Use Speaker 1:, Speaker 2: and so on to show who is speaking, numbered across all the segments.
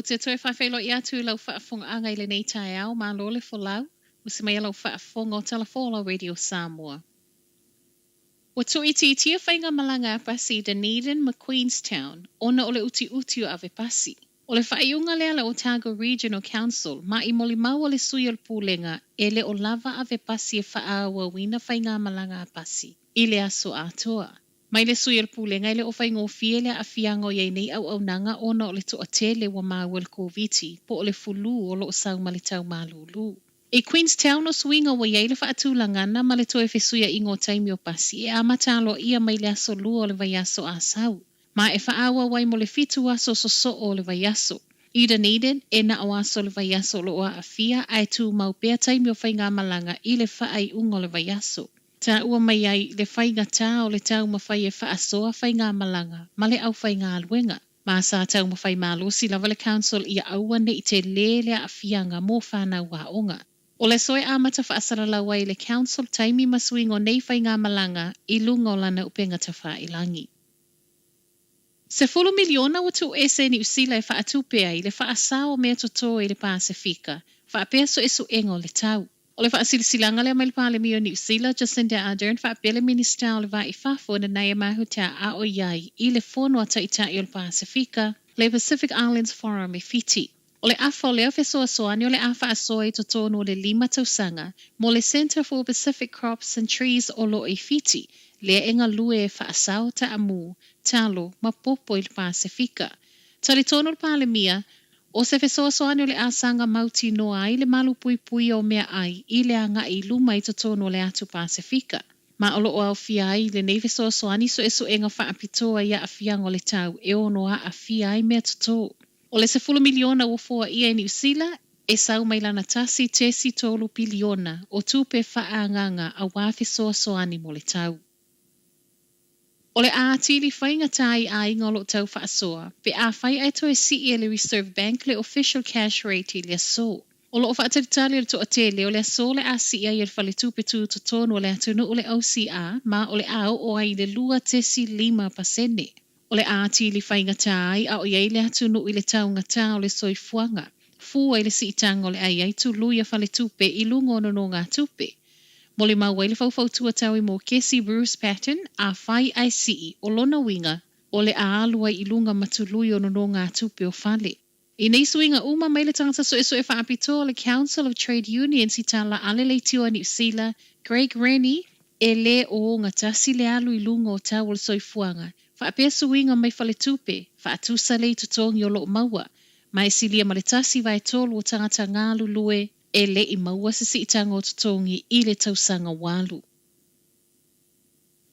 Speaker 1: o te toi whawhelo i atu lau whaafonga anga i le nei tai au, mā lole fo lau, o se mai lau whaafonga o Telefola Radio Samoa. Wa tui tia whainga malanga a pasi Dunedin ma Queenstown, ona ole uti o ave pasi. O le whaiunga lea la Otago Regional Council, ma I moli mau o le sui o le pūlenga, e le o lava ave pasi e whaawa wina whainga malanga a pasi, I le aso atoa. Mai le sui o le pūlenga I le o whaingo fiele a fiango iei nei au nanga ona o le toa tele wa mawel koviti, po o le fulu o lo sau malitau malulu. E Queenstown o swinga wa iei le whaatulangana ma le toe fesuia ingo taimi o pasi, e amatalo ia mai le aso lua o le vaiaso a sau. Ma e whaawa wai mo le fitu aso so o le vaiaso. I Dunedin, e na o aso le vaiaso lo a fia, ai tu mau pea taimi o whainga malanga I le whaai ungo le vaiaso. Ta ua mai ai le whainga tā o le tau mawhai e whaasoa whainga malanga, ma le au whainga alwenga. Ma sa tau mawhai malusi lava le council ia aua ne I te lele a fianga mō whanau wa onga. O le soe amata whaasara lawa I le council taimi masuingo nei whainga malanga I lunga o lana upenga ta whailangi. Se 10 miliona wa tu ese ni usila e whaatupea I le whaasao mea toto I le Pasifika, whaapea so esu engo le tau. O le whaasilisilanga lea mai le pāle mio ni usila, Jacinda Ardern whaapele minista o le vai whafo na nai mahu ta a o iai I le fono ata I le Pasifika, le Pacific Islands Forum e Fiti. O le afa leo fesoa soani o le afa asoa I totono o le 5 tausanga, mo le Center for Pacific Crops and Trees o lo e Fiti, le enga lue e whaasao ta amu, talo, mapopo I le Pasifika. Tali tono le pāle mia, o se fesoa soani o le asanga mauti noa ai le malu pui o mea ai I le anga I luma I totono o le atu Pasifika. Ma olo o au fia ai le nei fesoa soani so esu enga whaapitoa ia a fiang o le tau e ono a fia ai mea toto. O le 10 miliona ua foa ia New Zealand, e sau mai lana tasi tesi tolu piliona o tupe whaanganga a wafi soa soani mo le tau. O le aatili whainga tai a ingolo tau whaasoa, pe a whai aito e si le Reserve Bank le official cash rate I le so. O lo o whaataritali le toa tele o le so le a si I le whale tupe tu totono o le atunu o le OCR, ma o le au o ai le lua tesi 5%. O le aatili whainga tai a o iei le atunu I le taunga tā o le soifuanga. Fua I le siitanga o le ai ai tu luia whale tupe I lungo no ngā tupe. Mo le mau le fau tua tau I mo Kesi Bruce Patton a whai ai si o lona winga o le a alua I lunga matului o no ngā tupe o whale. I nei suinga uma mai le tangata so e whaapito o le Council of Trade Unions I tala ale le tio New Zealand, Greg Rennie, e le o ngā tasi le alu I lunga o tau o le soifuanga. Whaapea suinga mai whale tupe, whaatusa le tutongi o lo maua, mai silia maletasi vai tolu o tangata ngālu lue, e le I maua se siitanga o tutongi I le tausanga walu.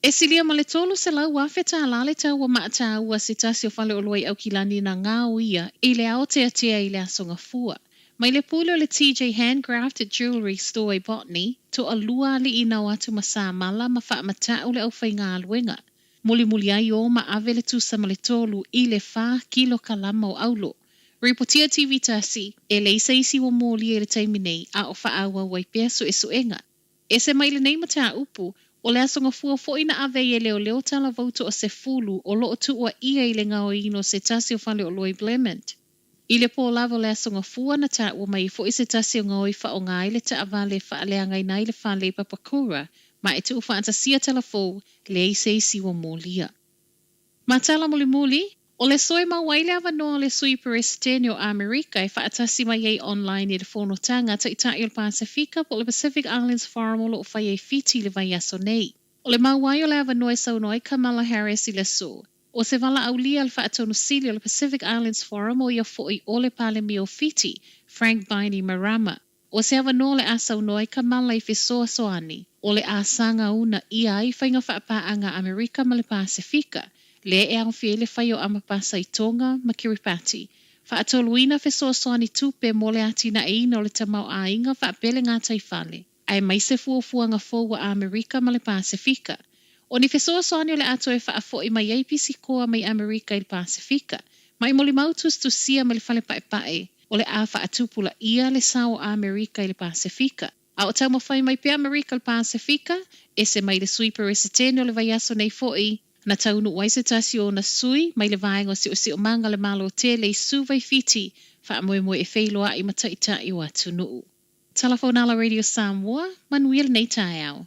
Speaker 1: E silia maletolu se lau wafeta alale tau wa maata ua se tasi o whale o loi au kilani na ngā uia, I le ao tea I le asonga fua. Mai le pule o le TJ Handcrafted Jewelry Store I Botany, to a lua li ina o atu masa mala ma whaamata o le au whainga aluenga. Muli ai o ma ave le tusa ma le tolu I le 4 kilo kalama o aulo. Reportia TV tasi, e le isa isi wa mōli e le taimi nei a o whaawa wai pea so e suenga. E se mai le nei mata upu, o le asonga fua fo ina ave e leo tala vauto o se fulu o lo tu ua ia I le ngao ino se tasi o whale o loi Blement. I le po lavo le asonga fua na ta ua mai fo I se tasi o ngao I wha o ngai le ta avale wha le angai nai le wha le papakura, ma e tu ufa anta sia telefo le isa isi wa mōlia. Ma tala muli, o le soe mawaile ava noa le sui perestenio Amerika e whaatasi mai ei online I le whonotanga ta I le Pasifika po le Pacific Islands Forum o lo whai e fiti le vai aso nei. O le mawai o le ava noa sau noa Kamala Harris I le so. O se vala aulia le whaatonu sili o le Pacific Islands Forum o ia fo'i o le pale mio fiti, Frank Baini Marama. O se ava noa le asau noa Kamala I fisoa soani. O le asanga una ia I whainga whaapaanga Amerika ma le Pasifika. Le e au fie le whai o amapasa I Tonga ma Kiribati. Whaatoluina fesoa soani tupe mo le atina e ina o le tamau a inga whaapele ngā taifale. Ai mai se fuafuanga fōua Amerika ma le Pasifika. O ni fesoa soani o le ato e whaafo I mai eipisi koa mai Amerika I le Pasifika. Mai mo le mautus tu sia ma le whale pae. O le a whaatupula ia le sao Amerika I le Pasifika. A o tau mawhai mai pe Amerika le Pasifika, e se mai le sui peresetene o le vaiaso nei fo'i, Na taunu wai se tasi o na sui, mai le vaenga o si o manga le malo te le suvai fiti, wha moe moe e whailoa i mataita i o atu nuu. Telephone ala Radio Samoa, manuia nei tai au.